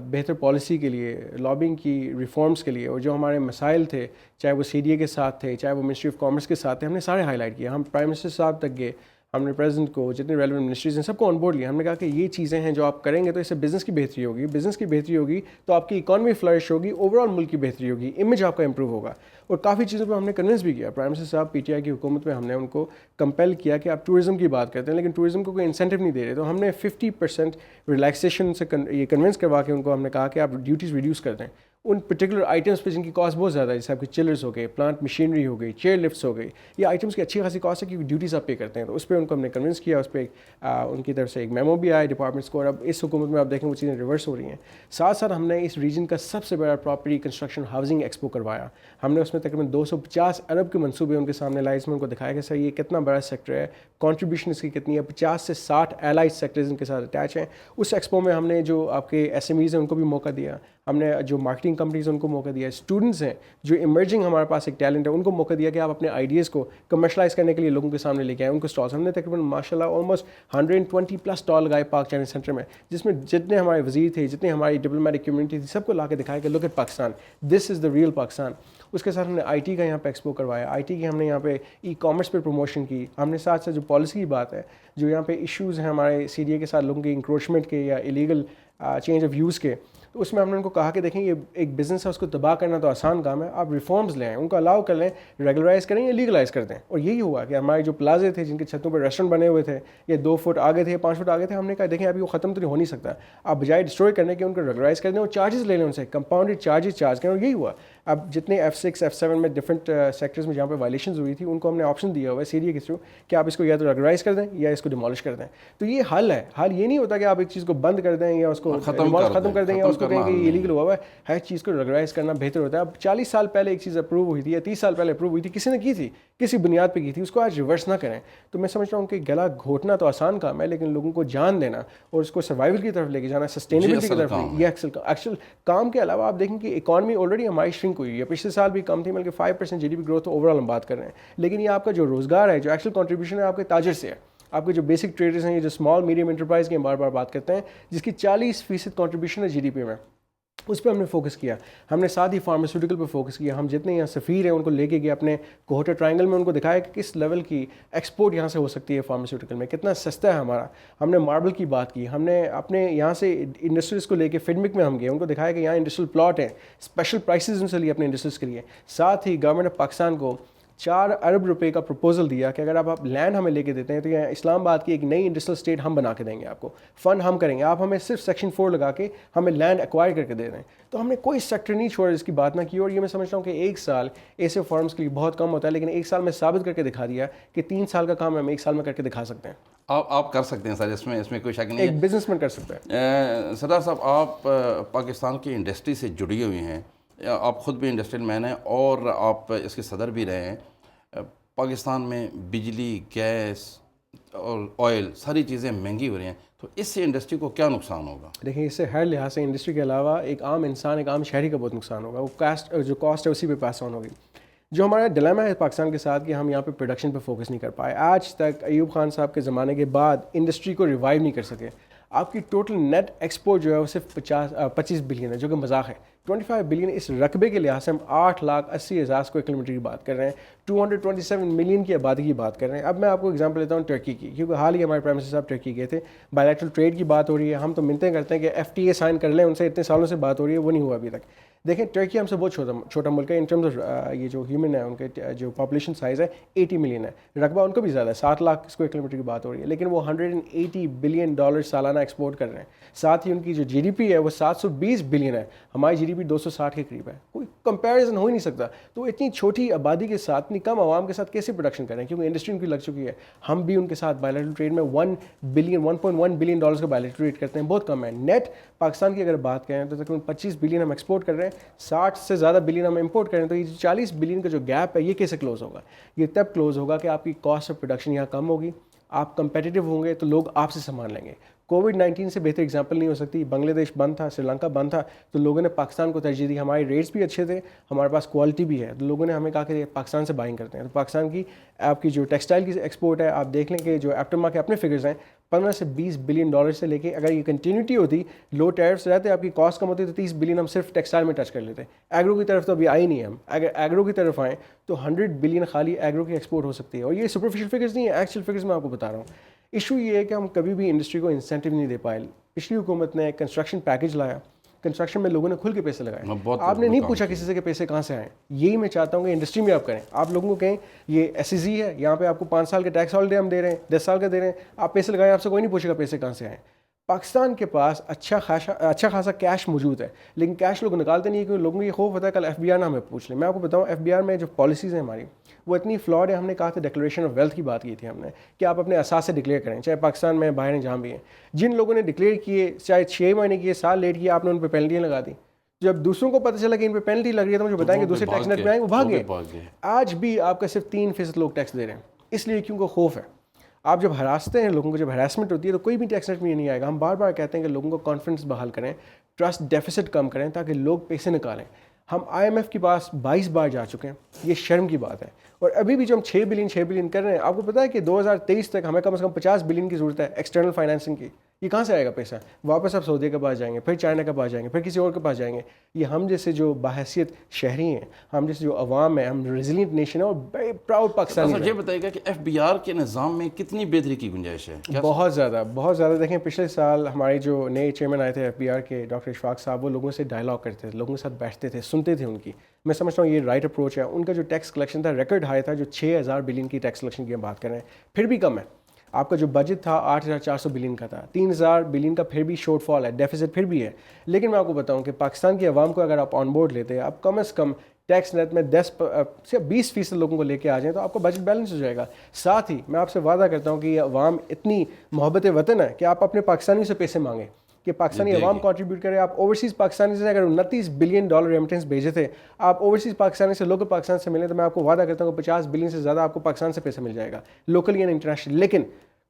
بہتر پالیسی کے لیے، لابنگ کی ریفارمز کے لیے، اور جو ہمارے مسائل تھے، چاہے وہ CDA کے ساتھ تھے، چاہے وہ منسٹری آف کامرس کے ساتھ تھے، ہم نے سارے ہائی لائٹ کیے. ہم پرائم منسٹر صاحب تک گئے، ہم نے پریزیڈنٹ کو، جتنے ریلیونٹ منسٹریز ہیں، سب کو آن بورڈ لیا. ہم نے کہا کہ یہ چیزیں ہیں جو آپ کریں گے تو اس سے بزنس کی بہتری ہوگی، بزنس کی بہتری ہوگی تو آپ کی اکانومی فلرش ہوگی، اوور آل ملک کی بہتری ہوگی، امیج آپ کا امپروو ہوگا. اور کافی چیزوں پہ ہم نے کنونس بھی کیا. پرائم منسٹر صاحب PTI کی حکومت میں ہم نے ان کو کمپیل کیا کہ آپ ٹورزم کی بات کرتے ہیں لیکن ٹورزم کو کوئی انسینٹیو نہیں دے رہے، تو ہم نے 50% ریلیکسیشن سے یہ کنونس کروا کے ان کو ہم نے کہا کہ آپ ڈیوٹیز ریڈیوس کر دیں ان پرٹیکولر آئٹمس پہ جن کی کاسٹ بہت زیادہ ہے، جیسے آپ کے چلرز ہو گئے، پلانٹ مشینری ہو گئی، چیئر لفٹس ہو گئی. یہ آئٹمس کی اچھی خاصی کاسٹ ہے کیونکہ ڈیوٹیز آپ پے کرتے ہیں. تو اس پہ ان کو ہم نے کنونس کیا، اس پہ ان کی طرف سے ایک میمو بھی آیا ڈپارٹمنٹس کو. اور اب اس حکومت میں آپ دیکھیں وہ چیزیں ریورس ہو رہی ہیں. ساتھ ساتھ ہم نے اس ریجن کا سب سے بڑا پراپرٹی کنسٹرکشن ہاؤسنگ ایکسپو کروایا. ہم نے اس میں تقریباً 250 ارب کے منصوبے ان کے سامنے لائے. اس میں ان کو دکھایا کہ سر یہ کتنا بڑا سیکٹر ہے، کنٹریبیوشن اس کی کتنی ہے. 50 سے 60 الائڈ سیکٹرز ان کے ساتھ اٹیچ ہیں. اس ایکسپو میں ہم نے جو آپ کے SMEs ہیں ان کو بھی موقع دیا، ہم نے جو مارکیٹنگ کمپنیز ان کو موقع دیا، اسٹوڈنٹس ہیں جو ایمرجنگ ہمارے پاس ایک ٹیلنٹ ہے ان کو موقع دیا کہ آپ اپنے آئیڈیاز کو کمرشلائز کرنے کے لیے لوگوں کے سامنے لے کے آئیں. ان کو اسٹالس ہم نے تقریباً ماشاءاللہ آلموسٹ 120+ اسٹال لگائے پاک چینل سینٹر میں، جس میں جتنے ہمارے وزیر تھے، جتنے ہماری ڈپلومیٹک کمیونٹی تھی، سب کو لا کے دکھایا کہ look at Pakistan, this is the real Pakistan. اس کے ساتھ ہم نے IT کا یہاں پہ ایکسپو کروایا. IT کی ہم نے یہاں پہ کامرس پہ پروموشن کی. ہم نے ساتھ ساتھ جو پالیسی کی بات ہے، جو یہاں پہ ایشوز ہیں ہمارے CDA کے ساتھ لوگوں کے انکروچمنٹ کے یا ایلیگل چینج آف یوز کے، تو اس میں ہم نے ان کو کہا کہ دیکھیں یہ ایک بزنس ہے، اس کو تباہ کرنا تو آسان کام ہے، آپ ریفارمز لیں، ان کو الاؤ کر لیں، ریگولرائز کریں یا لیگلائز کر دیں. اور یہی ہوا کہ ہمارے جو پلازے تھے جن کے چھتوں پہ ریسٹورنٹ بنے ہوئے تھے، یہ 2 فٹ آگے تھے، 5 فٹ آگے تھے، ہم نے کہا دیکھیں ابھی وہ ختم تو نہیں ہو نہیں سکتا، آپ بجائے ڈسٹروائے کرنے کے ان کو ریگولرائز کر دیں اور چارجز لے لیں ان سے، کمپاؤنڈیڈ چارجز چارج کریں. اور یہی ہوا. اب جتنے F6 F7 میں ڈفرنٹ سیکٹرز میں جہاں پہ وائلیشنز ہوئی تھی ان کو ہم نے آپشن دیا ہوا ہے CDA کے تھرو کہ آپ اس کو یا تو ریگولرائز کر دیں یا اس کو ڈیمالش کر دیں. تو یہ حل ہے. حل یہ نہیں ہوتا کہ آپ ایک چیز کو بند کر دیں یا اس کو ختم کر دیں یا اس کو کہیں کہ یہ لیگل ہوا ہے. ہر چیز کو ریگولرائز کرنا بہتر ہوتا ہے. اب 40 سال پہلے ایک چیز اپروو ہوئی تھی یا 30 سال پہلے اپروو ہوئی تھی، کسی نے کی تھی، کسی بنیاد پہ کی تھی، اس کو آج ریورس نہ کریں. تو میں سمجھتا ہوں کہ گلا گھوٹنا تو آسان کام ہے لیکن لوگوں کو جان دینا اور اس کو سروائیول کی طرف لے کے جانا، سسٹینیبلٹی کی طرف، یہ ایکچوئل کام کے علاوہ آپ دیکھیں کہ اکانومی آلریڈی ہماری شرنک ہوئی ہے. پچھلے سال بھی کم تھی، بلکہ 5% GDP گروتھ اوور آل ہم بات کر رہے ہیں. لیکن یہ آپ کا جو روزگار ہے، جو ایکچوئل کنٹریبیوشن ہے آپ کے تاجر سے ہے، آپ کے جو بیسک ٹریڈرز ہیں، یہ جو اسمال میڈیم انٹرپرائز کی ہم بار بار بات کرتے ہیں، جس کی 40% کنٹریبیوشن ہے GDP میں، اس پہ ہم نے فوکس کیا. ہم نے ساتھ ہی فارماسیوٹیکل پہ فوکس کیا. ہم جتنے یہاں سفیر ہیں ان کو لے کے گئے اپنے کوہٹر ٹرائنگل میں، ان کو دکھایا کہ کس لیول کی ایکسپورٹ یہاں سے ہو سکتی ہے فارماسیوٹیکل میں، کتنا سستا ہے ہمارا. ہم نے ماربل کی بات کی. ہم نے اپنے یہاں سے انڈسٹریز کو لے کے فیڈمک میں ہم گئے، ان کو دکھایا کہ یہاں انڈسٹریل پلاٹ ہیں، اسپیشل پرائسز ان سے لیے اپنے انڈسٹریز کے لیے. ساتھ ہی گورنمنٹ آف پاکستان کو 4 ارب روپے کا پروپوزل دیا کہ اگر آپ لینڈ ہمیں لے کے دیتے ہیں تو یہ اسلام آباد کی ایک نئی انڈسٹریل اسٹیٹ ہم بنا کے دیں گے، آپ کو فنڈ ہم کریں گے، آپ ہمیں صرف سیکشن 4 لگا کے ہمیں لینڈ ایکوائر کر کے دے دیں. تو ہم نے کوئی سیکٹر نہیں چھوڑا جس کی بات نہ کی. اور یہ میں سمجھتا ہوں کہ 1 سال ایسے فارمز کے لیے بہت کم ہوتا ہے، لیکن 1 سال میں ثابت کر کے دکھا دیا کہ 3 سال کا کام ہم 1 سال میں کر کے دکھا سکتے ہیں. آپ کر سکتے ہیں سر، اس میں کوئی شک نہیں ہے. ایک بزنس مین کر سکتا ہے. سردار صاحب، آپ پاکستان کی انڈسٹری سے جڑی ہوئی ہیں، آپ خود بھی انڈسٹریل مین ہیں اور آپ اس کے صدر بھی رہے ہیں. پاکستان میں بجلی، گیس اور آئل ساری چیزیں مہنگی ہو رہی ہیں، تو اس سے انڈسٹری کو کیا نقصان ہوگا؟ دیکھیں اس سے ہر لحاظ سے انڈسٹری کے علاوہ ایک عام انسان، ایک عام شہری کا بہت نقصان ہوگا. وہ جو کاسٹ ہے اسی پہ پاس آن ہوگی. جو ہمارا ڈیلیما ہے پاکستان کے ساتھ کہ ہم یہاں پہ پروڈکشن پہ فوکس نہیں کر پائے. آج تک ایوب خان صاحب کے زمانے کے بعد انڈسٹری کو ریوائیو نہیں کر سکے. آپ کی ٹوٹل نیٹ ایکسپورٹ جو ہے وہ صرف 25 بلین ہے، جو کہ مذاق ہے. 25 بلین اس رقبے کے لحاظ سے ہم 8,80,000 اسکوائر کلومیٹر کی بات کر رہے ہیں، 227 ملین کی آبادی کی بات کر رہے ہیں. اب میں آپ کو ایگزامپل لیتا ہوں ٹرکی کی، کیونکہ حال ہی ہمارے پرائم منسٹر صاحب ٹرکی گئے تھے. بائیلیٹرل ٹریڈ کی بات ہو رہی ہے، ہم تو منتیں کرتے ہیں کہ FTA سائن کر لیں، ان سے اتنے سالوں سے بات ہو رہی ہے، وہ نہیں ہوا ابھی تک. دیکھیں ٹرکی ہم سے بہت چھوٹا ملک ہے ان ٹرمز آف یہ جو ہیومن ہے، ان کے جو پاپولیشن سائز ہے 80 ملین ہے. رقبہ ان کو بھی زیادہ ہے، 7 لاکھ اسکوائر کلومیٹر کی بات ہو رہی ہے، لیکن وہ $180 بلین سالانہ ایکسپورٹ کر رہے ہیں. ساتھ ہی ان کی جو GDP ہے وہ 720 بلین ہے، ہماری GDP 260 کے قریب ہے. کوئی کمپیریزن ہو ہی نہیں سکتا. تو اتنی چھوٹی آبادی کے ساتھ، اتنی کم عوام کے ساتھ کیسے پروڈکشن کریں، کیونکہ انڈسٹری ان کی لگ چکی ہے. ہم بھی ان کے ساتھ بائیلیٹرل ٹریڈ میں 1.1 بلین ڈالرز کا بائیلیٹرل ٹریڈ کرتے ہیں، بہت کم ہے. نیٹ پاکستان کی اگر بات کریں تو تقریباً 25 بلین ہم ایکسپورٹ کر رہے ہیں، 60 سے زیادہ بلین ہم امپورٹ کریں. تو یہ 40 بلین کا جو گیپ ہے یہ کیسے کلوز ہوگا؟ یہ تب کلوز ہوگا کہ آپ کی کاسٹ آف پروڈکشن یہاں کم ہوگی، آپ کمپیٹیٹو ہوں گے تو لوگ آپ سے سامان لیں گے. کووڈ-19 سے بہتر اگزامپل نہیں ہو سکتی. بنگلہ دیش بند تھا، سری لنکا بند تھا، تو لوگوں نے پاکستان کو ترجیح دی. ہمارے ریٹس بھی اچھے تھے، ہمارے پاس کوالٹی بھی ہے، تو لوگوں نے ہمیں کہا کہ پاکستان سے بائنگ کرتے ہیں. تو پاکستان کی آپ کی جو ٹیکسٹائل کی ایکسپورٹ ہے، آپ دیکھ لیں کہ جو ایپٹما کے اپنے فگرز ہیں، 15 سے 20 بلین ڈالر سے لے کے اگر یہ کنٹینیوٹی ہوتی, لو ٹیرفس رہتے, آپ کی کاسٹ کم ہوتی, تو 30 بلین ہم صرف ٹیکسٹائل میں ٹچ کر لیتے. ایگرو کی طرف تو ابھی آئی نہیں ہے ہم. اگر ایگرو کی طرف آئیں تو 100 بلین خالی ایگرو کی ایکسپورٹ ہو سکتی ہے. اور یہ سپرفیشل فگرز نہیں ہے, ایکچوئل فگرز میں آپ کو بتا رہا ہوں. ایشو یہ ہے کہ ہم کبھی بھی انڈسٹری کو انسینٹیو نہیں دے پائے. پچھلی حکومت نے کنسٹرکشن پیکج لایا, کنسٹرکشن میں لوگوں نے کھل کے پیسے لگائے, آپ نے نہیں پوچھا کسی سے کہ پیسے کہاں سے آئیں. یہی میں چاہتا ہوں کہ انڈسٹری میں آپ کریں. آپ لوگوں کو کہیں یہ ایس ای زی ہے, یہاں پہ آپ کو 5 سال کے ٹیکس ہالیڈے ہم دے رہے ہیں, 10 سال کا دے رہے ہیں, آپ پیسے لگائیں, آپ سے کوئی نہیں پوچھے گا پیسے کہاں سے آئیں. پاکستان کے پاس اچھا خاصا کیش موجود ہے, لیکن کیش لوگ نکالتے نہیں, کیونکہ لوگوں کو یہ خوف ہوتا ہے کل ایف بی آر نہ ہمیں پوچھ لیں. میں آپ کو بتاؤں ایف بی آر میں جو پالیسیز ہیں ہماری وہ اتنی فلاڈ ہے. ہم نے کہا تھا ڈکلیریشن آف ویلتھ کی بات کی تھی ہم نے, کہ آپ اپنے اثاثے ڈکلیئر کریں, چاہے پاکستان میں باہر جہاں بھی ہیں. جن لوگوں نے ڈکلیئر کیے, چاہے 6 مہینے کیے, سال لیٹ کیے, آپ نے ان پہ پینلٹیاں لگا دی. جب دوسروں کو پتہ چلا کہ ان پہ پینلٹی لگ رہی ہے تو مجھے بتائیں کہ دوسرے ٹیکس نیٹ میں آئیں, وہ بھاگ گئے. آج بھی آپ کا صرف 3% لوگ ٹیکس دے رہے ہیں, اس لیے کیونکہ خوف ہے. آپ جب ہراستے ہیں لوگوں کو, جب ہراسمنٹ ہوتی ہے تو کوئی بھی ٹیکس نیٹ میں یہ نہیں آئے گا. ہم بار بار کہتے ہیں کہ لوگوں کو کانفیڈنس بحال کریں, ٹرسٹ ڈیفیسٹ کم کریں تاکہ لوگ پیسے نکالیں. ہم آئی ایم ایف کے پاس 22 بار جا چکے ہیں, یہ شرم کی بات ہے. اور ابھی بھی جو ہم 6 بلین کر رہے ہیں, آپ کو پتہ ہے کہ 2023 تک ہمیں کم از کم 50 بلین کی ضرورت ہے ایکسٹرنل فائنینسنگ کی. یہ کہاں سے آئے گا پیسہ؟ واپس آپ سعودیہ کے پاس جائیں گے, پھر چائنا کے پاس جائیں گے, پھر کسی اور کے پاس جائیں گے. یہ ہم جیسے جو باحیثیت شہری ہیں, ہم جیسے جو عوام ہیں, ہم ریزیلینٹ نیشن ہے اور بڑے پراؤڈ پاکستانی ہیں. یہ بتائیے گا کہ ایف بی آر کے نظام میں کتنی بہتری کی گنجائش ہے؟ بہت زیادہ, بہت زیادہ. دیکھیں پچھلے سال ہمارے جو نئے چیئرمین آئے تھے ایف بی آر کے, ڈاکٹر اشفاق صاحب, وہ لوگوں سے ڈائلاگ کرتے تھے, لوگوں کے ساتھ بیٹھتے تھے, سنتے تھے ان کی. میں سمجھتا ہوں یہ رائٹ اپروچ ہے. ان کا جو ٹیکس کلیکشن تھا ریکارڈ ہائی تھا, جو 6000 بلین کی ٹیکس کلیکشن کی ہم بات کر رہے ہیں, پھر بھی کم ہے. آپ کا جو بجٹ تھا 8400 بلین کا تھا, 3000 بلین کا پھر بھی شارٹ فال ہے, ڈیفیسٹ پھر بھی ہے. لیکن میں آپ کو بتاؤں کہ پاکستان کی عوام کو اگر آپ آن بورڈ لیتے, آپ کم از کم ٹیکس نیٹ میں 10 سے 20% لوگوں کو لے کے آ جائیں تو آپ کا بجٹ بیلنس ہو جائے گا. ساتھ ہی میں آپ سے وعدہ کرتا ہوں کہ یہ عوام اتنی محبت وطن ہے کہ آپ اپنے پاکستانی سے پیسے مانگیں, کہ پاکستانی عوام کنٹریبیوٹ کرے. آپ اوورسیز پاکستانی سے اگر 29 بلین ڈالر ریمیٹنس بھیجے تھے, آپ اوورسیز پاکستانی سے لوکل پاکستان سے ملیں, تو میں آپ کو وعدہ کرتا ہوں کہ 50 بلین سے زیادہ آپ کو پاکستان سے پیسہ مل جائے گا, لوکل یا انٹرنیشنل. لیکن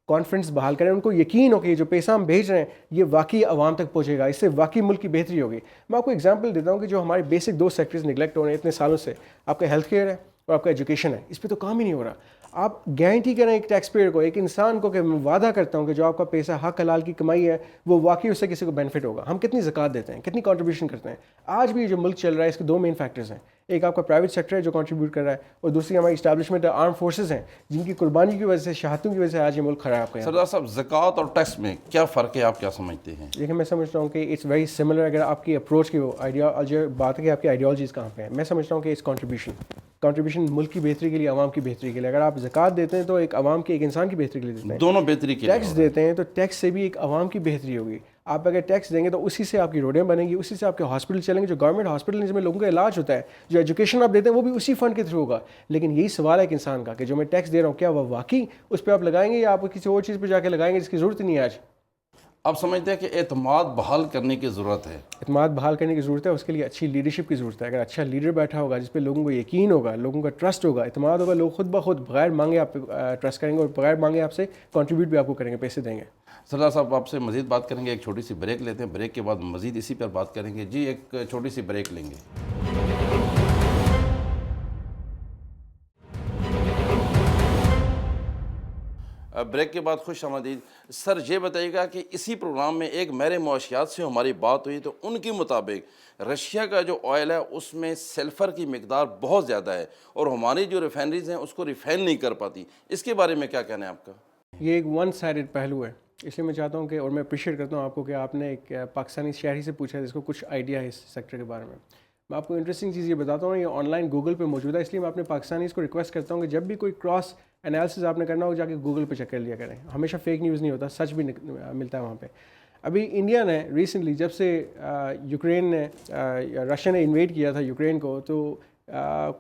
کانفیڈنس بحال کریں, ان کو یقین ہو کہ جو پیسہ ہم بھیج رہے ہیں یہ واقعی عوام تک پہنچے گا, اس سے واقعی ملک کی بہتری ہوگی. میں آپ کو ایگزامپل دیتا ہوں کہ جو ہمارے بیسک 2 سیکٹرز نگلیکٹ ہو رہے ہیں اتنے سالوں سے, آپ کا ہیلتھ کیئر ہے اور آپ کا ایجوکیشن ہے, اس پہ تو کام ہی نہیں ہو رہا. آپ گارنٹی کریں ایک ٹیکس پیئر کو, ایک انسان کو, کہ میں وعدہ کرتا ہوں کہ جو آپ کا پیسہ حق حلال کی کمائی ہے وہ واقعی اس سے کسی کو بینیفٹ ہوگا. ہم کتنی زکوٰۃ دیتے ہیں, کتنی کنٹریبیوشن کرتے ہیں. آج بھی جو ملک چل رہا ہے اس کے 2 مین فیکٹرز ہیں, ایک آپ کا پرائیویٹ سیکٹر ہے جو کنٹریبیوٹ کر رہا ہے, اور دوسری ہماری اسٹیبلشمنٹ آرم فورسز ہیں جن کی قربانی کی وجہ سے, شہادتوں کی وجہ سے آج یہ ملک کھڑا ہے. آپ کا سردار صاحب, زکوٰۃ اور ٹیکس میں کیا فرق ہے, آپ کیا سمجھتے ہیں؟ دیکھیں میں سمجھتا ہوں کہ اٹس ویری سملر. اگر آپ کی اپروچ کی بات ہے کہ آپ کی آئیڈیالوجیز کہاں پہ ہیں, میں سمجھتا ہوں کہ اس کنٹریبیوشن ملک کی بہتری کے لیے, عوام کی بہتری کے لیے. اگر آپ زکوٰۃ دیتے ہیں تو ایک عوام کے, ایک انسان کی بہتری کے لیے دیتے ہیں, دونوں بہتری کے لیے. ٹیکس دیتے ہیں تو ٹیکس سے بھی ایک عوام کی بہتری ہوگی. آپ اگر ٹیکس دیں گے تو اسی سے آپ کی روڈیں بنیں گی, اسی سے آپ کے ہاسپٹل چلیں گے, جو گورنمنٹ ہاسپٹل جس میں لوگوں کا علاج ہوتا ہے, جو ایجوکیشن آپ دیتے ہیں وہ بھی اسی فنڈ کے تھرو ہوگا. لیکن یہی سوال ہے ایک انسان کا کہ جو میں ٹیکس دے رہا ہوں کیا وہ واقعی اس پہ آپ لگائیں گے, یا آپ کسی اور چیز پہ جا کے لگائیں گے جس کی ضرورت نہیں ہے. آج آپ سمجھتے ہیں کہ اعتماد بحال کرنے کی ضرورت ہے؟ اعتماد بحال کرنے کی ضرورت ہے, اس کے لیے اچھی لیڈرشپ کی ضرورت ہے. اگر اچھا لیڈر بیٹھا ہوگا جس پہ لوگوں کو یقین ہوگا, لوگوں کا ٹرسٹ ہوگا, اعتماد ہوگا, لوگ خود بخود بغیر مانگے آپ پہ ٹرسٹ کریں گے, اور بغیر مانگے آپ سے کنٹریبیوٹ بھی آپ کو کریں گے, پیسے دیں گے. سردار صاحب, آپ سے مزید بات کریں گے, ایک چھوٹی سی بریک لیتے ہیں, بریک کے بعد مزید اسی پر بات کریں گے. جی ایک چھوٹی سی بریک لیں گے. بریک کے بعد خوش آمدید. سر یہ بتائیے گا کہ اسی پروگرام میں ایک میرے معاشیات سے ہماری بات ہوئی تو ان کے مطابق رشیا کا جو آئل ہے اس میں سلفر کی مقدار بہت زیادہ ہے, اور ہماری جو ریفائنریز ہیں اس کو ریفائن نہیں کر پاتی. اس کے بارے میں کیا کہنا ہے آپ کا؟ یہ ایک ون سائڈڈ پہلو ہے, اس لیے میں چاہتا ہوں کہ, اور میں اپریشیٹ کرتا ہوں آپ کو کہ آپ نے ایک پاکستانی شہری سے پوچھا ہے جس کو کچھ آئیڈیا ہے اس سیکٹر کے بارے میں. میں آپ کو انٹرسٹنگ چیز یہ بتاتا ہوں, یہ آن لائن گوگل پہ موجود ہے, اس لیے میں اپنے پاکستانیز کو ریکویسٹ کرتا ہوں کہ جب بھی کوئی کراس انالیسس آپ نے کرنا ہو جا کے گوگل پہ چیک کر لیا کریں. ہمیشہ فیک نیوز نہیں ہوتا, سچ بھی ملتا ہے وہاں پہ. ابھی انڈیا نے ریسنٹلی جب سے یوکرین نے, رشیا نے انویڈ کیا تھا یوکرین کو, تو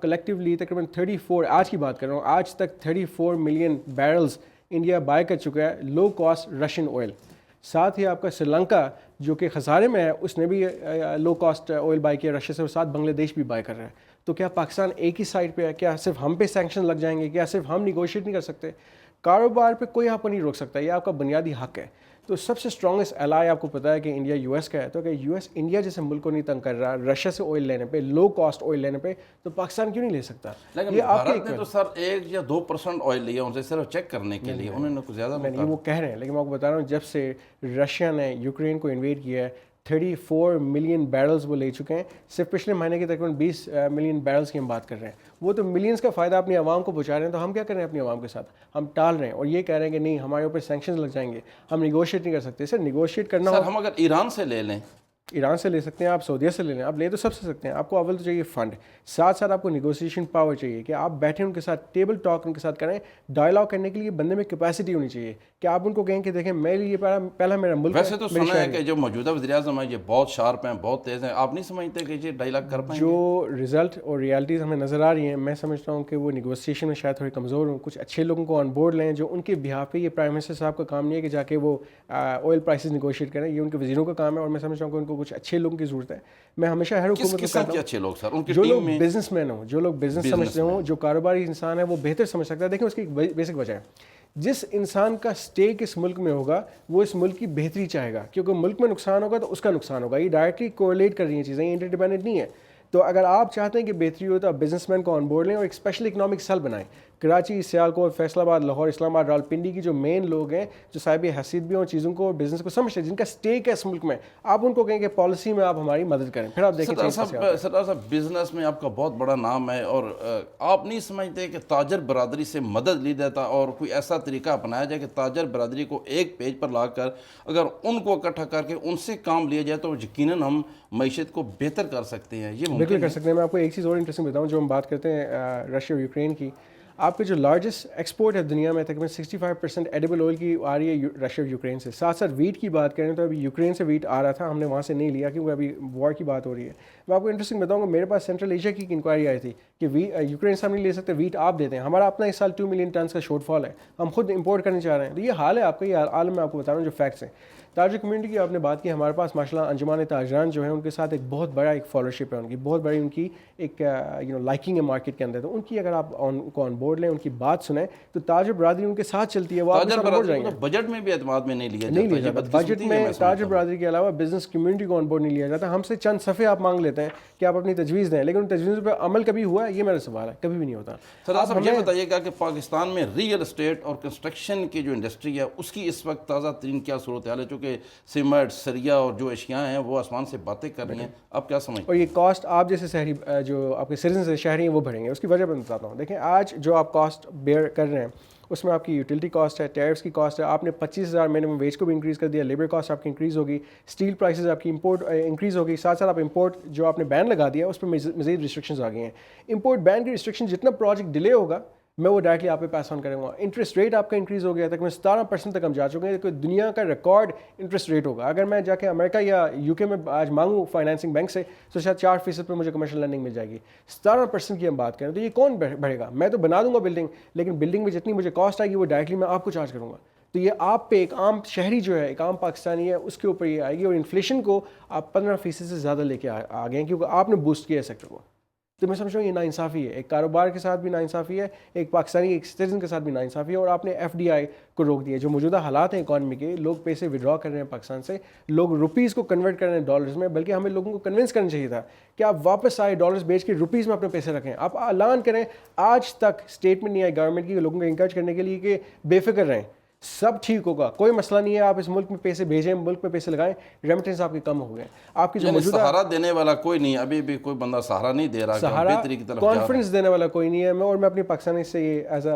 کلیکٹیولی تقریباً 34, آج کی بات کر رہا ہوں, آج تک 34 ملین بیرلز انڈیا بائی کر چکا ہے لو کاسٹ رشین آئل. ساتھ ہی آپ کا سری لنکا جو کہ خسارے میں ہے, اس نے بھی لو کاسٹ آئل بائی کیا رشیا سے, اور ساتھ بنگلہ دیش بھی بائی کر رہا ہے. تو کیا پاکستان ایک ہی سائڈ پہ ہے؟ کیا صرف ہم پہ سینکشن لگ جائیں گے؟ کیا صرف ہم نیگوشیٹ نہیں کر سکتے؟ کاروبار پہ کوئی آپ کو نہیں روک سکتا, یہ آپ کا بنیادی حق ہے. تو سب سے اسٹرانگسٹ الائی آپ کو پتا ہے کہ انڈیا یو ایس کا ہے. تو اگر یو ایس انڈیا جیسے ملک کو نہیں تنگ کر رہا رشیا سے آئل لینے پہ, لو کاسٹ آئل لینے پہ, تو پاکستان کیوں نہیں لے سکتا؟ لیکن بھارت نے تو سر 1 یا 2% آئل لیا ان سے صرف چیک کرنے کے لیے, انہوں نے کچھ زیادہ نہیں, وہ کہہ رہے ہیں, لیکن میں آپ کو بتا رہا ہوں جب سے رشیا نے یوکرین کو انویڈ کیا ہے 34 ملین بیرلز وہ لے چکے ہیں. صرف پچھلے مہینے کی تقریباً 20 ملین بیرلز کی ہم بات کر رہے ہیں. وہ تو ملینز کا فائدہ اپنی عوام کو پہنچا رہے ہیں, تو ہم کیا کر رہے ہیں اپنی عوام کے ساتھ؟ ہم ٹال رہے ہیں اور یہ کہہ رہے ہیں کہ نہیں ہمارے اوپر سینکشنز لگ جائیں گے, ہم نیگوشیٹ نہیں کر سکتے. سر نیگوشیٹ کرنا سر ہم اگر ایران سے لے لیں, ایران سے لے سکتے ہیں, آپ سعودیہ سے لے لیں, آپ لے تو سب سے سکتے ہیں. آپ کو اول تو چاہیے فنڈ, ساتھ ساتھ آپ کو نیگوسیشن پاور چاہیے کہ آپ بیٹھیں ان کے ساتھ ٹیبل ٹاک ان کے ساتھ کریں. ڈائلاگ کرنے کے لیے بندے میں کیپیسٹی ہونی چاہیے کہ آپ ان کو کہیں کہ دیکھیں میرے لیے پہلا میرا ملک ہے. ویسے تو سنا ہے کہ جو موجودہ وزیر اعظم ہیں یہ بہت شارپ ہیں, بہت تیز ہیں, آپ نہیں سمجھتے کہ یہ ڈائلاگ کر پائیں گے؟ جو رزلٹ اور ریالٹیز ہمیں نظر آ رہی ہیں, میں سمجھتا ہوں کہ وہ نیگوسیشن میں شاید تھوڑے کمزور ہوں. کچھ اچھے لوگوں کو آن بورڈ لیں جو ان کے بہاف پہ, یہ پرائم منسٹر صاحب کا کام نہیں ہے کہ جا کے وہ آئل پرائسز نیگوشیٹ کریں, یہ ان کے وزیروں کا کام ہے. اور میں سمجھتا ہوں کہ ان کو کچھ اچھے لوگوں کی ضرورت ہے. میں ہمیشہ ہر حکومت کو کہتا ہوں اچھے لوگ سر ان کی جو لوگ ٹیم میں بزنس مین ہوں, جو لوگ بزنس سمجھتے ہوں, جو کاروباری انسان ہے وہ بہتر سمجھ سکتا ہے. دیکھیں اس کی ایک بیسک وجہ ہے, جس انسان کا اسٹیک اس ملک میں ہوگا وہ اس ملک کی بہتری چاہے گا, کیونکہ ملک میں نقصان ہوگا تو اس کا نقصان ہوگا. یہ ڈائریکٹلی کوریلیٹ کر رہی ہیں چیزیں, یہ انٹر ڈیپینڈنٹ نہیں ہے. تو اگر آپ چاہتے ہیں کہ بہتری ہو تو آپ بزنس مین کو آن بورڈ لیں اور ایک اسپیشل اکنامک سیل بنائیں. کراچی, سیالکوٹ, فیصل آباد, لاہور, اسلام آباد, راولپنڈی کی جو مین لوگ ہیں جو صاحب حیثیت بھی ہوں, چیزوں کو بزنس کو سمجھتے ہیں, جن کا اسٹیک ہے اس ملک میں, آپ ان کو کہیں کہ پالیسی میں آپ ہماری مدد کریں. پھر آپ دیکھیں سردار صاحب بزنس میں آپ کا بہت بڑا نام ہے, اور آپ نہیں سمجھتے کہ تاجر برادری سے مدد لی دیتا اور کوئی ایسا طریقہ اپنایا جائے کہ تاجر برادری کو ایک پیج پر لا کر اگر ان کو اکٹھا کر کے ان سے کام لیا جائے تو یقیناً ہم معیشت کو بہتر کر سکتے ہیں؟ یہ بالکل کر سکتے ہیں. میں آپ کو ایک چیز اور انٹرسٹنگ بتاؤں, جو ہم بات کرتے ہیں رشیا اور یوکرین کی, آپ کے جو لارجسٹ ایکسپورٹ ہے دنیا میں تقریباً 65% ایڈیبل آئل کی آ رہی ہے رشیا اور یوکرین سے. ساتھ ساتھ ویٹ کی بات کریں تو ابھی یوکرین سے ویٹ آ رہا تھا, ہم نے وہاں سے نہیں لیا کیونکہ ابھی وار کی بات ہو رہی ہے. میں آپ کو انٹرسٹنگ بتاؤں گا, میرے پاس سینٹرل ایشیا کی انکوائری آئی تھی کہ یوکرین سے ہم نہیں لے سکتے, ویٹ آپ دیتے ہیں. ہمارا اپنا اس سال 2 ملین ٹنس کا شارٹ فال ہے, ہم خود امپورٹ کرنے چاہ رہے ہیں. تو یہ حال ہے آپ کا, یہ عالم میں آپ کو بتا رہا ہوں جو فیکٹس ہیں. تاجر کمیونٹی کی آپ نے بات کی, ہمارے پاس ماشاء اللہ انجمان تاجران جو ہیں ان کے ساتھ ایک بہت بڑا ایک فالوورشپ ہے, ان کی بہت بڑی ان کی ایک لائکنگ ہے مارکیٹ کے اندر. تو ان کی اگر آپ ان کو آن بورڈ لیں, ان کی بات سنیں, تو تاجر برادری ان کے ساتھ چلتی ہے. وہ تاجر برادری کو بجٹ میں بھی اعتماد میں نہیں لیا جاتا. بجٹ میں تاجر برادری کے علاوہ بزنس کمیونٹی کو آن بورڈ نہیں لیا جاتا. ہم سے چند صفحے آپ مانگ لیتے ہیں کہ آپ اپنی تجویز دیں, لیکن ان تجویزوں پہ عمل کبھی ہوا ہے, یہ میرا سوال ہے, کبھی بھی نہیں ہوتا. سر صاحب یہ بتائیے گا کہ پاکستان میں ریئل اسٹیٹ اور کنسٹرکشن کی جو انڈسٹری ہے اس کی اس وقت تازہ ترین کیا صورتحال ہے؟ چونکہ سیمنٹ, سریا اور جو اشیاء ہیں وہ آسمان سے باتیں کر رہی ہیں, آپ کیا سمجھتے ہیں؟ اور یہ کاسٹ آپ جیسے شہری جو آپ کے سٹیزنز ہیں, شہری ہیں, وہ بڑھیں گے. اس کی وجہ میں بتاتا ہوں. دیکھیں آج جو آپ کاسٹ بیئر کر رہے ہیں اس میں آپ کی یوٹیلیٹی کاسٹ ہے, ٹیرفس کی کاسٹ ہے, آپ نے 25,000 منیمم ویج کو بھی انکریز کر دیا, لیبر کاسٹ آپ کی انکریز ہوگی, اسٹیل پرائسز آپ کی امپورٹ انکریز ہوگی, ساتھ ساتھ آپ امپورٹ جو آپ نے بین لگا دیا اس پہ مزید ریسٹرکشنز آ گئی ہیں. امپورٹ بین کی ریسٹرکشن جتنا پروجیکٹ ڈیلے ہوگا میں وہ ڈائریکٹلی آپ پہ پاس آن کروں گا. انٹرسٹ ریٹ آپ کا انکریز ہو گیا تک میں 17% تک ہم جا چکے ہیں, کوئی دنیا کا ریکارڈ انٹرسٹ ریٹ ہوگا. اگر میں جا کے امریکہ یا یو کے میں آج مانگوں فائنینسنگ بینک سے تو شاید 4% پہ مجھے کمرشل لینڈنگ مل جائے گی. 17% کی ہم بات کریں تو یہ کون بڑھے گا؟ میں تو بنا دوں گا بلڈنگ, لیکن بلڈنگ میں جتنی مجھے کاسٹ آئے گی وہ ڈائریکٹلی میں آپ کو چارج کروں گا. تو یہ آپ پہ ایک عام شہری جو ہے, ایک عام پاکستانی ہے, اس کے اوپر یہ آئے گی. اور انفلیشن کو آپ 15% سے زیادہ لے کے آ گئے ہیں کیونکہ آپ نے بوسٹ کیا ہے سیکٹر کو. تو میں سمجھ رہا ہوں یہ ناانصافی ہے, ایک کاروبار کے ساتھ بھی ناانصافی ہے, ایک پاکستانی ایک سٹیزن کے ساتھ بھی ناانصافی ہے. اور آپ نے ایف ڈی آئی کو روک دیا. جو موجودہ حالات ہیں اکانومی کے, لوگ پیسے ودرا کر رہے ہیں پاکستان سے, لوگ روپیز کو کنورٹ کر رہے ہیں ڈالرز میں, بلکہ ہمیں لوگوں کو کنونس کرنا چاہیے تھا کہ آپ واپس آئے ڈالرز بیچ کے روپیز میں اپنے پیسے رکھیں. آپ اعلان کریں, آج تک اسٹیٹمنٹ نہیں آئی گورنمنٹ کی لوگوں کو انکریج کرنے کے لیے کہ بے فکر رہیں, سب ٹھیک ہوگا, کوئی مسئلہ نہیں ہے, آپ اس ملک میں پیسے بھیجیں, ملک میں پیسے لگائیں, ریمیٹنس آپ کے کم ہو گئے. آپ کی جو موجودہ سہارا دینے والا کوئی نہیں, ابھی بھی کوئی بندہ سہارا نہیں دے رہا, سہارا کانفیڈنس دینے والا کوئی نہیں ہے. اور میں اپنی پاکستانی سے یہ ایز اے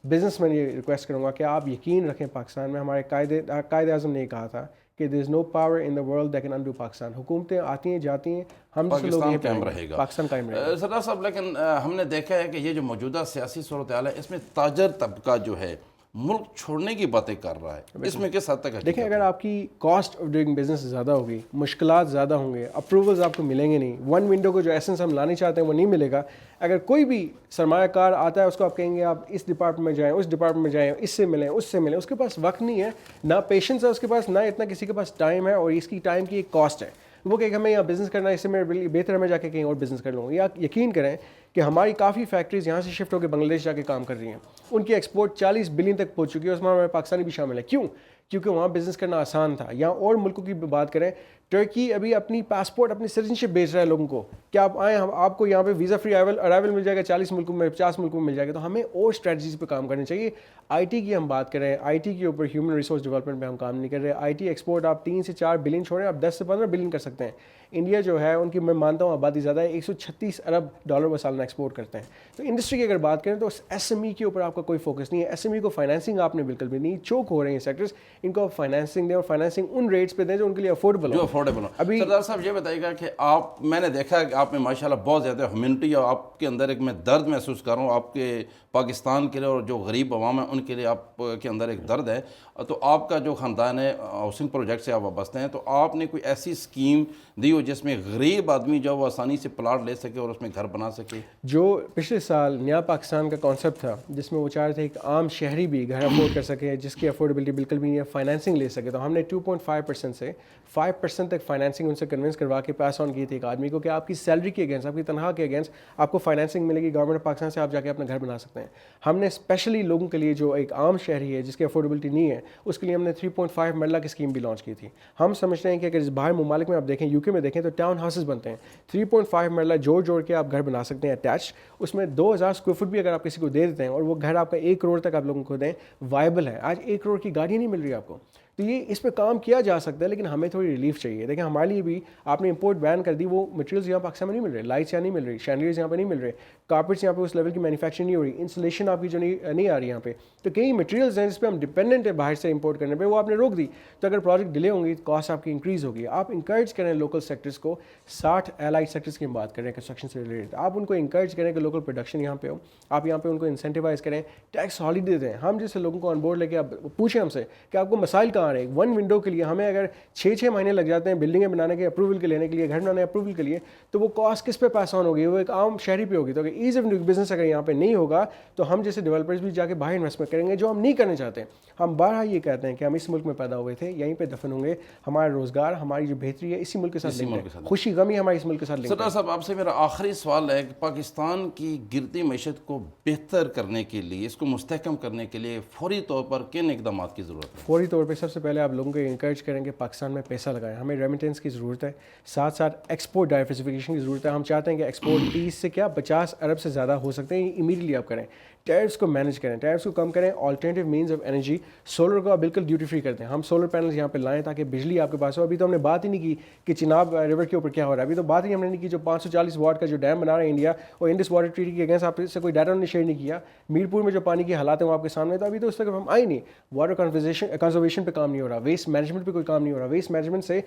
بزنس مین یہ ریکویسٹ کروں گا کہ آپ یقین رکھیں پاکستان میں. ہمارے قائد اعظم نے کہا تھا کہ there is no power in the world that can undo Pakistan. حکومتیں آتی ہیں جاتی ہیں, ہم جیسے لوگ یہیں قائم رہے گا, پاکستان قائم رہے گا. سردار صاحب لیکن ہم نے دیکھا ہے کہ یہ جو موجودہ سیاسی صورتحال ہے اس میں تاجر طبقہ جو ہے ملک چھوڑنے کی باتیں کر رہا ہے, اس میں کس حد تک دیکھیں اگر آپ کی کاسٹ آف ڈوئنگ بزنس زیادہ ہوگی, مشکلات زیادہ ہوں گے, اپروولز آپ کو ملیں گے نہیں, ون ونڈو کو جو ایسنس ہم لانے چاہتے ہیں وہ نہیں ملے گا. اگر کوئی بھی سرمایہ کار آتا ہے اس کو آپ کہیں گے آپ اس ڈپارٹمنٹ میں جائیں, اس ڈپارٹمنٹ میں جائیں, اس سے ملیں, اس سے ملیں, اس کے پاس وقت نہیں ہے, نہ پیشنس ہے اس کے پاس, نہ اتنا کسی کے پاس ٹائم ہے, اور اس کی ٹائم کی ایک کاسٹ ہے. وہ کہ ہمیں یہاں بزنس کرنا ہے, اس سے میں بہتر میں جا کے کہیں اور بزنس کر لوں. یا یقین کریں کہ ہماری کافی فیکٹریز یہاں سے شفٹ ہو کے بنگلہ دیش جا کے کام کر رہی ہیں, ان کی ایکسپورٹ 40 بلین تک پہنچ چکی ہے, اس میں ہمارے پاکستانی بھی شامل ہے. کیوں؟ کیونکہ وہاں بزنس کرنا آسان تھا. یا اور ملکوں کی بات کریں, ٹرکی ابھی اپنی پاسپورٹ اپنی سٹیزنشپ بیچ رہا ہے لوگوں کو کہ آپ آئیں, ہم آپ کو یہاں پہ ویزا فری ارائیول مل جائے گا 40 ملکوں میں, 50 ملکوں میں مل جائے گا. تو ہمیں اور اسٹریٹجیز پہ کام کرنی چاہیے. آئی ٹی کی ہم بات کریں, آئی ٹی کے اوپر ہیومن ریسورس ڈیولپمنٹ پہ ہم کام نہیں کر رہے. آئی ٹی ایکسپورٹ آپ 3 سے 4 بلین چھوڑیں, آپ 10 سے 15 بلین کر سکتے ہیں. انڈیا جو ہے ان کی میں مانتا ہوں آبادی زیادہ ہے, 136 ارب ڈالر بسالنا ایکسپورٹ کرتے ہیں. تو انڈسٹری کی اگر بات کریں تو ایس ایم ای کے اوپر آپ کا کوئی فوکس نہیں ہے. ایس ایم ای کو فائنینسنگ آپ نے بالکل بھی نہیں, چوک ہو رہے ہیں سیکٹرز, ان کو آپ فائنینسنگ دیں اور فائنینسنگ ان ریٹس پہ دیں جو ان کے لیے افورڈیبل جو افورڈیبل ہو. ابھی سردار صاحب یہ بتائیے گا کہ آپ, میں نے دیکھا کہ آپ میں ماشاءاللہ بہت زیادہ ہیومینٹی اور آپ کے اندر ایک میں درد محسوس کر رہا ہوں آپ کے پاکستان کے لیے اور جو غریب عوام ہیں ان کے لیے آپ کے اندر ایک درد ہے. تو آپ کا جو خاندان ہے ہاؤسنگ پروجیکٹ سے آپ وابستہ ہیں, تو آپ نے کوئی ایسی اسکیم دی ہو جس میں غریب آدمی جو وہ آسانی سے پلاٹ لے سکے اور اس میں گھر بنا سکے؟ جو پچھلے سال نیا پاکستان کا کانسیپٹ تھا جس میں وہ چاہ رہے تھے ایک عام شہری بھی گھر افورڈ کر سکے, جس کی افورڈیبلٹی بالکل بھی نہیں ہے, فائنینسنگ لے سکے. تو ہم نے 2.5% سے 5% تک فائنینسنگ ان سے کنونس کروا کے پاس آن کی تھی ایک آدمی کو کہ آپ کی سیلری کے اگینسٹ, آپ کی تنخواہ کے اگینسٹ آپ کو فائنینسنگ ملے گی گورنمنٹ آف پاکستان سے, آپ جا کے اپنا گھر بنا سکتے ہیں. ہم نے اسپیشلی لوگوں کے لیے جو ایک عام شہری ہے جس کی افورڈیبلٹی نہیں ہے اس کے لیے ہم نے 3.5 مرلہ کی اسکیم بھی لانچ کی تھی. ہم سمجھتے ہیں کہ اگر باہر ممالک میں آپ دیکھیں, یو کے میں دیکھیں تو ٹاؤن ہاؤسز بنتے ہیں, 3.5 مرلہ جوڑ کے آپ گھر بنا سکتے ہیں اٹیچ. اس میں 2000 اسکوائر فٹ بھی اگر آپ کسی کو دے دیتے ہیں اور وہ گھر آپ کا 1 کروڑ تک آپ لوگوں کو دیں, وائبل ہے. آج 1 کروڑ کی گاڑی نہیں مل رہی آپ کو, تو یہ اس پہ کام کیا جا سکتا ہے, لیکن ہمیں تھوڑی ریلیف چاہیے. دیکھیں ہمارے لیے بھی آپ نے امپورٹ بین کر دی, وہ مٹیریلز یہاں پاکستان میں نہیں مل رہے, لائٹس یہاں نہیں مل رہی, شینڈلیئرز یہاں پہ نہیں مل رہے, کارپیٹس یہاں پہ اس لیول کی مینوفیکچرنگ نہیں ہو رہی, انسولیشن آپ کی جو نہیں آ رہی یہاں پہ. تو کئی مٹیریلز ہیں جس پہ ہم ڈپینڈنٹ ہیں باہر سے امپورٹ کرنے پہ, وہ آپ نے روک دی. تو اگر پروجیکٹ ڈیلے ہوں گی تو کاسٹ آپ کی انکریز ہوگی. آپ انکریج کریں لوکل سیکٹرز کو, 60 الائڈ سیکٹرز کی ہم بات کریں کنسٹرکشن سے ریلیٹڈ, آپ ان کو انکریج کریں کہ لوکل پروڈکشن یہاں پہ ہو, آپ یہاں پہ ان کو انسینٹیوائز کریں, ٹیکس ہالیڈے دیں. ہم جیسے لوگوں کو آن بورڈ لے کے آپ پوچھیں ہم سے کہ آپ کو مسائل کہاں آ رہے ہیں. 1 ونڈو کے لیے ہمیں اگر 6 مہینے لگ جاتے ہیں بلڈنگیں بنانے کے اپروول کے لینے کے لیے, گھر بنانے اپروول کے لیے, تو وہ کاسٹ کس پہ پاس آن ہوگی؟ وہ ایک عام شہری پہ ہوگی. تو اگر ایز آف ڈوئنگ بزنس اگر یہاں پہ نہیں ہوگا تو ہم جیسے ڈیولپرز بھی جا کے باہر انویسٹمنٹ کریں گے, جو ہم نہیں کرنا چاہتے. ہم بارہا یہ کہتے ہیں کہ ہم اس ملک میں پیدا ہوئے تھے, یہیں پہ دفن ہوں گے, ہمارا روزگار, ہماری جو بہتری ہے اسی ملک کے ساتھ لنک ہے, خوشی غمی ہماری اس ملک کے ساتھ لنک ہے. سردار صاحب آپ سے میرا آخری سوال ہے کہ پاکستان کی گرتی معیشت کو بہتر کرنے کے لیے, اس کو مستحکم کرنے کے لیے فوری طور پر کن اقدامات کی ضرورت ہے؟ فوری طور پہ سب سے پہلے آپ لوگوں کو انکریج کریں کہ پاکستان میں پیسہ لگائیں. ہمیں ریمیٹنس کی ضرورت ہے, ساتھ ساتھ ایکسپورٹ ڈائیورسفیکیشن کی ضرورت ہے. ہم چاہتے ہیں کہ ایکسپورٹ 30 سے 50 ارب سے زیادہ ہو سکتے ہیں, امیڈیٹلی آپ کریں. ٹیرفس کو مینیج کریں, ٹیرفس کو کم کریں. Alternative means of energy, solar کو آپ بالکل ڈیوٹی فری کرتے ہیں. ہم سولر پینلز یہاں پہ لائیں تاکہ بجلی آپ کے پاس ہو. ابھی تو ہم نے بات ہی نہیں کی کہ چناب ریور کے اوپر کیا ہو رہا ہے, ابھی تو بات ہی ہم نے نہیں کی جو 540 واٹ کا جو ڈیم بنا رہا ہے انڈیا, اور انڈس واٹر ٹریٹی کے اگینسٹ آپ سے کوئی ڈاٹا نے شیئر نہیں کیا. میرپور میں جو پانی کی حالات ہیں وہ آپ کے سامنے, تو ابھی تو اس تک ہم آئے نہیں. واٹر کنزرویشن پہ کام نہیں ہو رہا, ویسٹ مینجمنٹ پہ کوئی کام نہیں ہو رہا. ویسٹ مینجمنٹ سے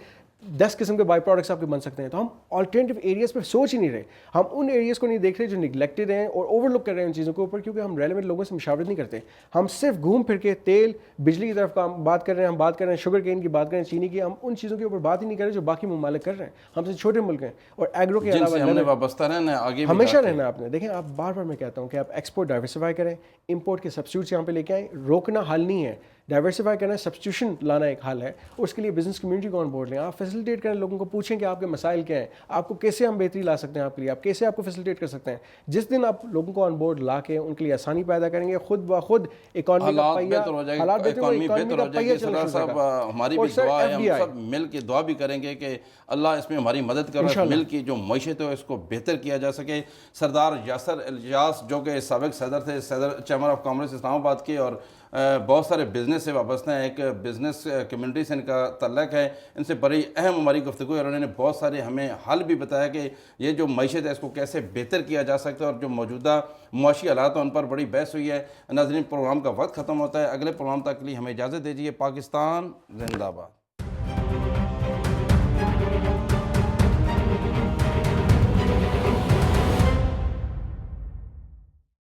10 قسم کے بائی پروڈکٹس آپ کے بن سکتے ہیں. تو ہم آلٹرنیٹیو ایریاز پہ سوچ ہی نہیں رہے, ہم ان ایریاز کو نہیں دیکھ رہے جو نگلیکٹڈ ہیں اور اوور لک کر رہے ہیں ان چیزوں کے اوپر, کیونکہ ہم ریلیونٹ لوگوں سے مشاورت نہیں کرتے. ہم صرف گھوم پھر کے تیل بجلی کی طرف بات کر رہے ہیں, ہم بات کر رہے ہیں شوگر کین کی, بات کر رہے ہیں چینی کی. ہم ان چیزوں کے اوپر بات ہی نہیں کر رہے جو باقی ممالک کر رہے ہیں. ہم سے چھوٹے ملک ہیں اور ایگرو کے علاوہ ہم نے وابستہ رہنا, آگے ہمیشہ رہنا. آپ نے دیکھیں, آپ بار بار میں کہتا ہوں کہ آپ ایکسپورٹ ڈائیورسفائی کریں, امپورٹ کے سبسٹیوٹس یہاں پہ لے کے آئیں. روکنا حل نہیں ہے, ڈائیورسفائی کرنا, سبسٹیوشن لانا ایک حل ہے. اس کے لیے بزنس کمیونٹی کو آن بورڈ لیں, آپ فیسیلیٹیٹ کریں, لوگوں کو پوچھیں کہ آپ کے مسائل کیا ہیں, آپ کو کیسے ہم بہتری لا سکتے ہیں آپ کے لیے, آپ کیسے آپ کو فیسیلیٹیٹ کر سکتے ہیں. جس دن آپ لوگوں کو آن بورڈ لا کے ان کے لیے آسانی پیدا کریں گے, خود بخود اکانومی کا پہیہ حالات بہتر ہو جائے گی. سردار صاحب ہماری بھی دعا ہے, ہم سب مل کے دعا بھی کریں گے کہ اللہ اس میں ہماری مدد کرے, مل کے جو معیشت ہے اس کو بہتر کیا جا سکے. سردار یاسر الیاس جو کہ سابق صدر تھے, صدر چیمبر آف کامرس اسلام آباد کے, اور بہت سارے بزنس سے وابستہ ہیں, ایک بزنس کمیونٹی سے ان کا تعلق ہے, ان سے بڑی اہم ہماری گفتگو ہے, اور انہوں نے بہت سارے ہمیں حل بھی بتایا کہ یہ جو معیشت ہے اس کو کیسے بہتر کیا جا سکتا ہے, اور جو موجودہ معاشی حالات ہیں ان پر بڑی بحث ہوئی ہے. ناظرین, پروگرام کا وقت ختم ہوتا ہے, اگلے پروگرام تک کے لیے ہمیں اجازت دیجیے. پاکستان زندہ باد.